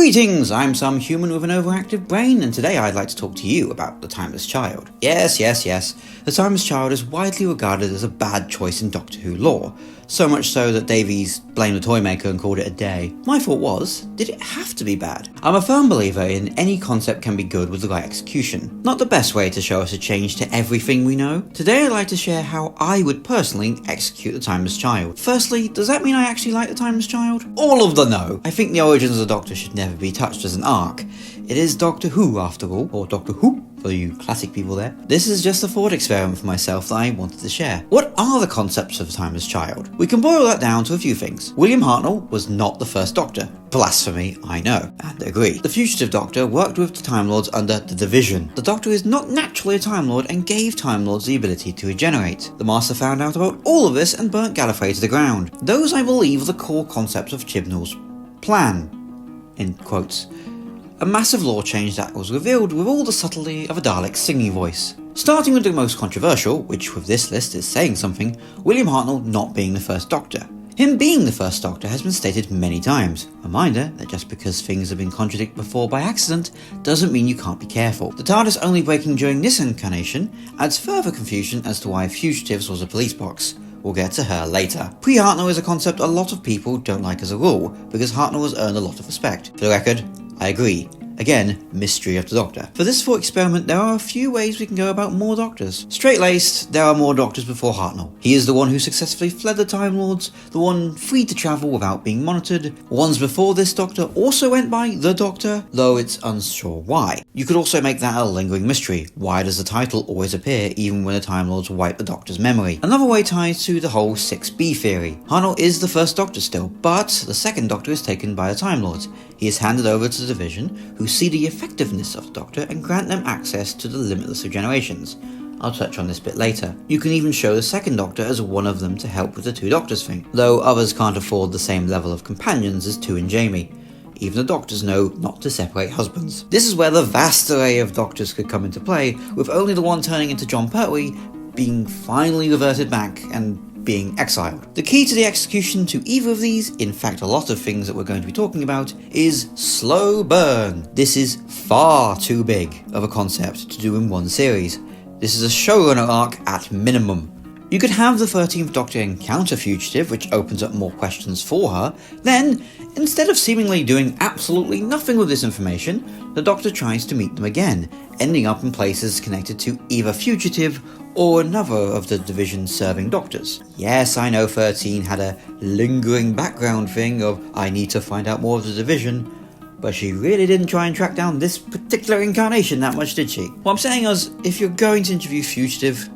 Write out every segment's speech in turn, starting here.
Greetings, I'm some human with an overactive brain, and today I'd like to talk to you about The Timeless Child. Yes, The Timeless Child is widely regarded as a bad choice in Doctor Who lore, so much so that Davies blamed the Toymaker and called it a day. My thought was, did it have to be bad? I'm a firm believer in any concept can be good with the right execution, not the best way to show us a change to everything we know. Today I'd like to share how I would personally execute The Timeless Child. Firstly, does that mean I actually like The Timeless Child? All of the no! I think the origins of the Doctor should never be touched as an arc. It is Doctor Who after all, or Doctor Who for you classic people there. This is just a thought experiment for myself that I wanted to share. What are the concepts of The Timeless Child? We can boil that down to a few things. William Hartnell was not the first Doctor. Blasphemy, I know, and agree. The Fugitive Doctor worked with the Time Lords under the Division. The Doctor is not naturally a Time Lord and gave Time Lords the ability to regenerate. The Master found out about all of this and burnt Gallifrey to the ground. Those, I believe, are the core concepts of Chibnall's plan, in quotes. A massive lore change that was revealed with all the subtlety of a Dalek's singing voice. Starting with the most controversial, which with this list is saying something, William Hartnell not being the first Doctor. Him being the first Doctor has been stated many times. Reminder that just because things have been contradicted before by accident doesn't mean you can't be careful. The TARDIS only breaking during this incarnation adds further confusion as to why Fugitives was a police box. We'll get to her later. Pre-Hartnell is a concept a lot of people don't like as a rule, because Hartnell has earned a lot of respect. For the record, I agree. Again, mystery of the Doctor. For this thought experiment, there are a few ways we can go about more Doctors. Straight-laced, there are more Doctors before Hartnell. He is the one who successfully fled the Time Lords, the one free to travel without being monitored. Ones before this Doctor also went by the Doctor, though it's unsure why. You could also make that a lingering mystery. Why does the title always appear even when the Time Lords wipe the Doctor's memory? Another way ties to the whole 6B theory. Hartnell is the first Doctor still, but the second Doctor is taken by the Time Lords. He is handed over to the Division, who see the effectiveness of the Doctor and grant them access to the limitless regenerations. I'll touch on this bit later. You can even show the second Doctor as one of them to help with the two Doctors thing, though others can't afford the same level of companions as Tu and Jamie. Even the Doctors know not to separate husbands. This is where the vast array of Doctors could come into play, with only the one turning into John Pertwee being finally reverted back and being exiled. The key to the execution to either of these, in fact a lot of things that we're going to be talking about, is slow burn. This is far too big of a concept to do in one series. This is a showrunner arc at minimum. You could have the 13th Doctor encounter Fugitive, which opens up more questions for her. Then, instead of seemingly doing absolutely nothing with this information, the Doctor tries to meet them again, ending up in places connected to either Fugitive or another of the Division's serving Doctors. Yes, I know 13 had a lingering background thing of I need to find out more of the Division, but she really didn't try and track down this particular incarnation that much, did she? What I'm saying is, if you're going to interview Fugitive,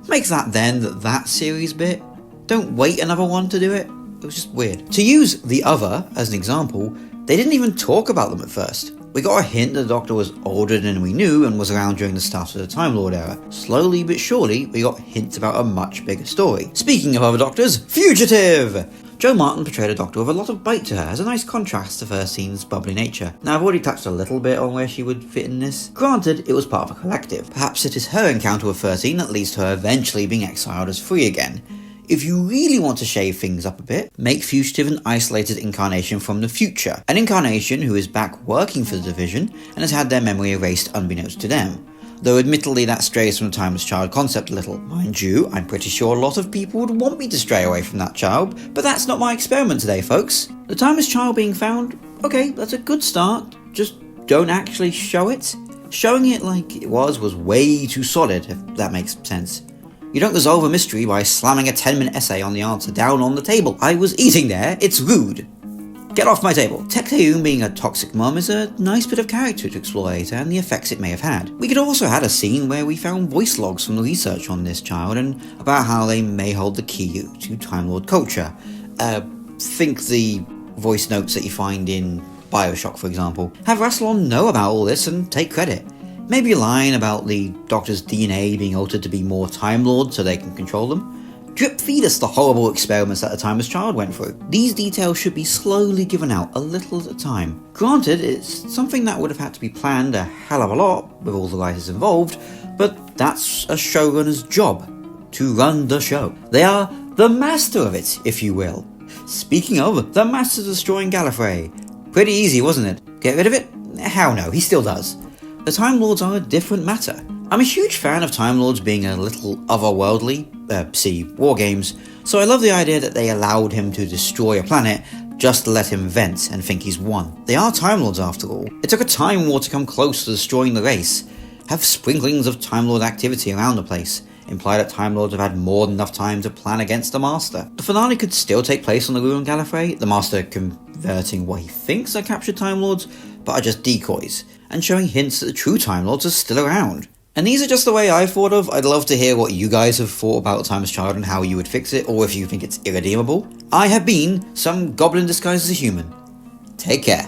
make that then that series bit. Don't wait another one to do it. It was just weird. To use the other as an example, they didn't even talk about them at first. We got a hint that the Doctor was older than we knew and was around during the start of the Time Lord era. Slowly but surely, we got hints about a much bigger story. Speaking of other Doctors, Fugitive! Jo Martin portrayed a Doctor with a lot of bite to her as a nice contrast to Thirteen's bubbly nature. Now I've already touched a little bit on where she would fit in this. Granted, it was part of a collective. Perhaps it is her encounter with 13 that leads to her eventually being exiled as free again. If you really want to shave things up a bit, make Fugitive an isolated incarnation from the future. An incarnation who is back working for the Division and has had their memory erased unbeknownst to them. Though admittedly that strays from the Timeless Child concept a little. Mind you, I'm pretty sure a lot of people would want me to stray away from that child, but that's not my experiment today, folks. The Timeless Child being found, okay, that's a good start, just don't actually show it. Showing it like it was way too solid, if that makes sense. You don't resolve a mystery by slamming a 10-minute essay on the answer down on the table. I was eating there, it's rude. Get off my table. Tecteun being a toxic mum is a nice bit of character to explore later and the effects it may have had. We could also have had a scene where we found voice logs from the research on this child and about how they may hold the key to Time Lord culture. Think the voice notes that you find in Bioshock, for example. Have Rassilon know about all this and take credit. Maybe a line about the Doctor's DNA being altered to be more Time Lord so they can control them. Drip feed us the horrible experiments that the Timeless Child went through. These details should be slowly given out a little at a time. Granted, it's something that would have had to be planned a hell of a lot with all the writers involved, but that's a showrunner's job, to run the show. They are the master of it, if you will. Speaking of, the master destroying Gallifrey. Pretty easy, wasn't it? get rid of it? Hell no, he still does. The Time Lords are a different matter. I'm a huge fan of Time Lords being a little otherworldly, see War Games, so I love the idea that they allowed him to destroy a planet just to let him vent and think he's won. They are Time Lords after all. It took a Time War to come close to destroying the race. Have sprinklings of Time Lord activity around the place, imply that Time Lords have had more than enough time to plan against the Master. The finale could still take place on the Ruin Gallifrey, the Master converting what he thinks are captured Time Lords, but are just decoys, and showing hints that the true Time Lords are still around. And these are just the way I thought of. I'd love to hear what you guys have thought about Timeless Child and how you would fix it, or if you think it's irredeemable. I have been some goblin disguised as a human. Take care.